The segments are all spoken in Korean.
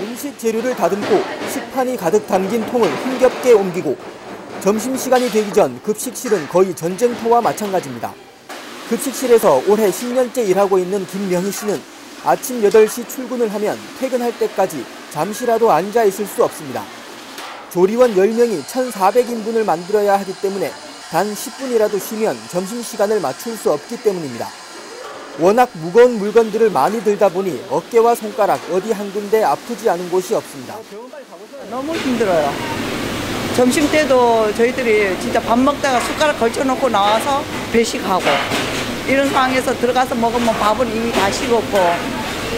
음식 재료를 다듬고 식판이 가득 담긴 통을 힘겹게 옮기고 점심시간이 되기 전 급식실은 거의 전쟁터와 마찬가지입니다. 급식실에서 올해 10년째 일하고 있는 김명희 씨는 아침 8시 출근을 하면 퇴근할 때까지 잠시라도 앉아 있을 수 없습니다. 조리원 10명이 1,400인분을 만들어야 하기 때문에 단 10분이라도 쉬면 점심시간을 맞출 수 없기 때문입니다. 워낙 무거운 물건들을 많이 들다 보니 어깨와 손가락 어디 한 군데 아프지 않은 곳이 없습니다. 너무 힘들어요. 점심 때도 저희들이 진짜 밥 먹다가 숟가락 걸쳐놓고 나와서 배식하고 이런 상황에서 들어가서 먹으면 밥은 이미 다 식었고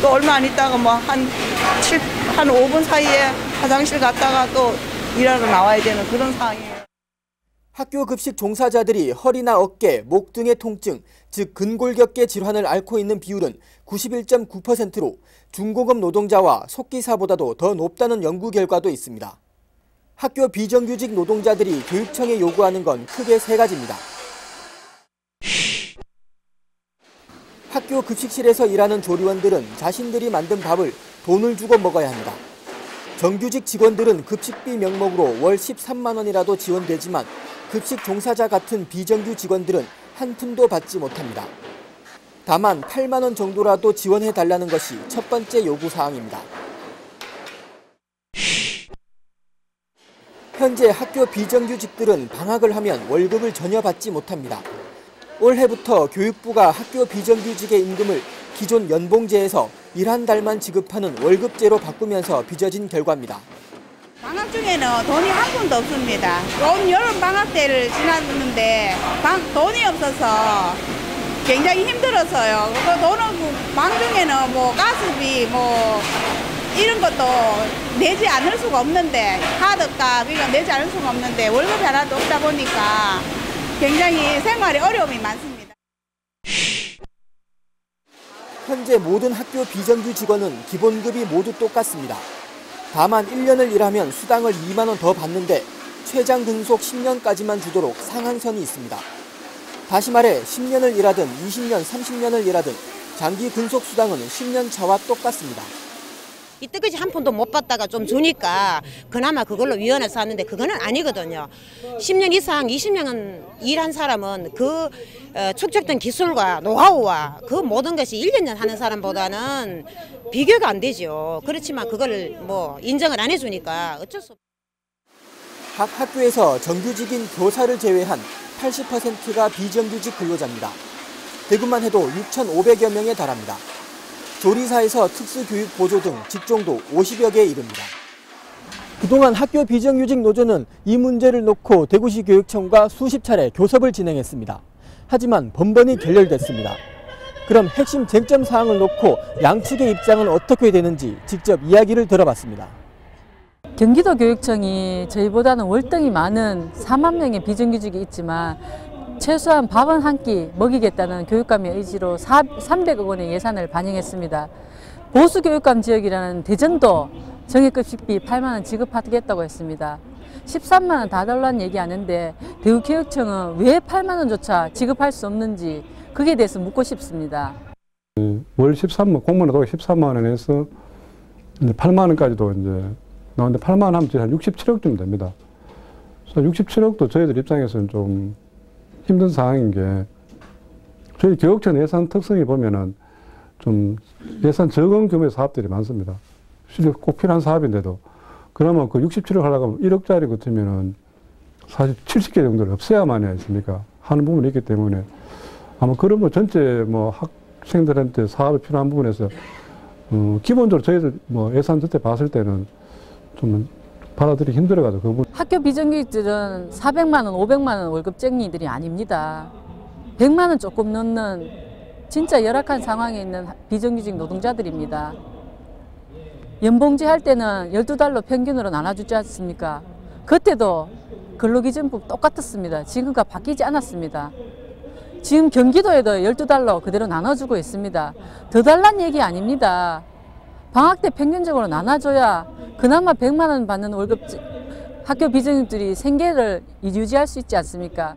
또 얼마 안 있다가 뭐 한 5분 사이에 화장실 갔다가 또 일하러 나와야 되는 그런 상황이에요. 학교 급식 종사자들이 허리나 어깨, 목 등의 통증, 즉 근골격계 질환을 앓고 있는 비율은 91.9%로 중고급 노동자와 속기사보다도 더 높다는 연구 결과도 있습니다. 학교 비정규직 노동자들이 교육청에 요구하는 건 크게 3가지입니다. 학교 급식실에서 일하는 조리원들은 자신들이 만든 밥을 돈을 주고 먹어야 합니다. 정규직 직원들은 급식비 명목으로 월 13만 원이라도 지원되지만 급식 종사자 같은 비정규 직원들은 한 푼도 받지 못합니다. 다만 8만 원 정도라도 지원해달라는 것이 첫 번째 요구사항입니다. 현재 학교 비정규직들은 방학을 하면 월급을 전혀 받지 못합니다. 올해부터 교육부가 학교 비정규직의 임금을 기존 연봉제에서 일한 달만 지급하는 월급제로 바꾸면서 빚어진 결과입니다. 방학 중에는 돈이 한 푼도 없습니다. 온 여름 방학 때를 지났는데 돈이 없어서 굉장히 힘들었어요. 그 돈은 방 중에는 뭐 가스비 뭐 이런 것도 내지 않을 수가 없는데 카드값 이거 내지 않을 수가 없는데 월급이 하나도 없다 보니까 굉장히 생활에 어려움이 많습니다. 현재 모든 학교 비정규 직원은 기본급이 모두 똑같습니다. 다만 1년을 일하면 수당을 2만 원 더 받는데 최장 근속 10년까지만 주도록 상한선이 있습니다. 다시 말해 10년을 일하든 20년, 30년을 일하든 장기 근속 수당은 10년 차와 똑같습니다. 이때까지 한 푼도 못 받다가 좀 주니까 그나마 그걸로 위안해서 하는데 그거는 아니거든요. 10년 이상 20년 일한 사람은 그 축적된 기술과 노하우와 그 모든 것이 1, 2년 하는 사람보다는 비교가 안 되죠. 그렇지만 그걸 뭐 인정을 안 해주니까 어쩔 수 없어요. 각 학교에서 정규직인 교사를 제외한 80%가 비정규직 근로자입니다. 대구만 해도 6,500여 명에 달합니다. 조리사에서 특수교육 보조 등 직종도 50여 개에 이릅니다. 그동안 학교 비정규직 노조는 이 문제를 놓고 대구시 교육청과 수십 차례 교섭을 진행했습니다. 하지만 번번이 결렬됐습니다. 그럼 핵심 쟁점 사항을 놓고 양측의 입장은 어떻게 되는지 직접 이야기를 들어봤습니다. 경기도 교육청이 저희보다는 월등히 많은 4만 명의 비정규직이 있지만 최소한 밥은 한 끼 먹이겠다는 교육감의 의지로 300억 원의 예산을 반영했습니다. 보수교육감 지역이라는 대전도 정액급식비 8만 원 지급하겠다고 했습니다. 13만 원 다 달라는 얘기 아는데 대구교육청은 왜 8만 원조차 지급할 수 없는지 그에 대해서 묻고 싶습니다. 월 13만, 공무원도 13만 원에서 이제 8만 원까지도 이제 나오는데 8만 원 하면 한 67억쯤 됩니다. 그래서 67억도 저희들 입장에서는 좀 힘든 상황인 게 저희 교육청 예산 특성이 보면은 좀 예산 적은 규모의 사업들이 많습니다. 실제 꼭 필요한 사업인데도 그러면 그 67억 하려고 하면 1억짜리 같으면은 사실 70개 정도를 없애야만 해야 있습니까? 하는 부분이 있기 때문에 아마 그런 뭐 전체 뭐 학생들한테 사업이 필요한 부분에서 기본적으로 저희들 뭐 예산 전체 봤을 때는 좀 받아들이기 힘들어가지고 그 부분. 학교 비정규직들은 400만 원, 500만 원 월급쟁이들이 아닙니다. 100만 원 조금 넘는 진짜 열악한 상황에 있는 비정규직 노동자들입니다. 연봉제 할 때는 12달러 평균으로 나눠주지 않습니까? 그때도 근로기준법 똑같았습니다. 지금과 바뀌지 않았습니다. 지금 경기도에도 12달러 그대로 나눠주고 있습니다. 더 달란 얘기 아닙니다. 방학 때 평균적으로 나눠줘야 그나마 100만 원 받는 월급 학교 비정규직들이 생계를 유지할 수 있지 않습니까?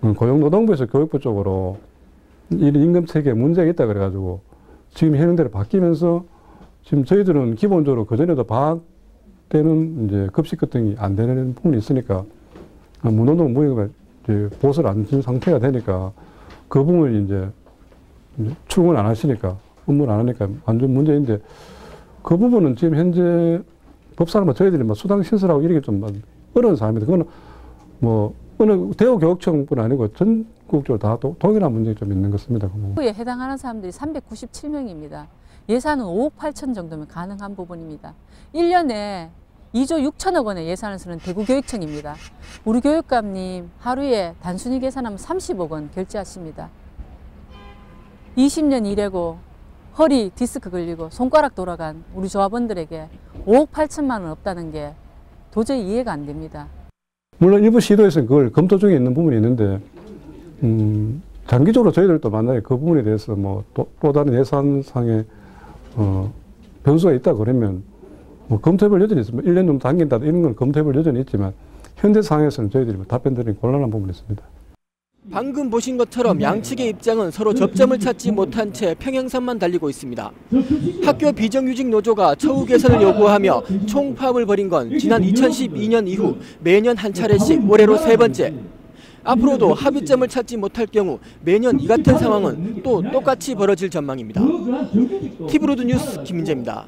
고용노동부에서 교육부 쪽으로 임금 체계에 문제가 있다 그래가지고 지금 현행대로 바뀌면서 지금 저희들은 기본적으로 그전에도 방학 때는 이제 급식 같은 게 안 되는 부분이 있으니까 문호동 무역가 이제 보수를 안 준 상태가 되니까 그 부분을 이제 출근 안 하시니까 업무를 안 하니까 완전 문제인데 그 부분은 지금 현재 법사람은 저희들이 뭐 수당 신설하고 이렇게 좀 어려운 상황입니다. 그거는 뭐 어느 대우교육청뿐 아니고 전국적으로 다 동일한 문제가 좀 있는 것 같습니다. 에 해당하는 사람들이 397명입니다. 예산은 5억 8천 정도면 가능한 부분입니다. 1년에 2조 6천억 원의 예산을 쓰는 대구교육청입니다. 우리 교육감님 하루에 단순히 계산하면 30억 원 결제하십니다. 20년 일하고 허리 디스크 걸리고 손가락 돌아간 우리 조합원들에게 5억 8천만 원 없다는 게 도저히 이해가 안 됩니다. 물론 일부 시도에서는 그걸 검토 중에 있는 부분이 있는데 장기적으로 저희들도 만약에 그 부분에 대해서 뭐 또 다른 예산상의 변수가 있다 그러면 뭐 검토해볼 여전히 있습니다. 1년 정도 당긴다 이런 건 검토해볼 여전히 있지만 현재 상황에서는 저희들이 답변 드리기 곤란한 부분이 있습니다. 방금 보신 것처럼 양측의 입장은 서로 접점을 찾지 못한 채 평행선만 달리고 있습니다. 학교 비정규직 노조가 처우 개선을 요구하며 총파업을 벌인 건 지난 2012년 이후 매년 한 차례씩 올해로 3번째. 앞으로도 합의점을 찾지 못할 경우 매년 이 같은 상황은 또 똑같이 벌어질 전망입니다. TV로드 뉴스 김민재입니다.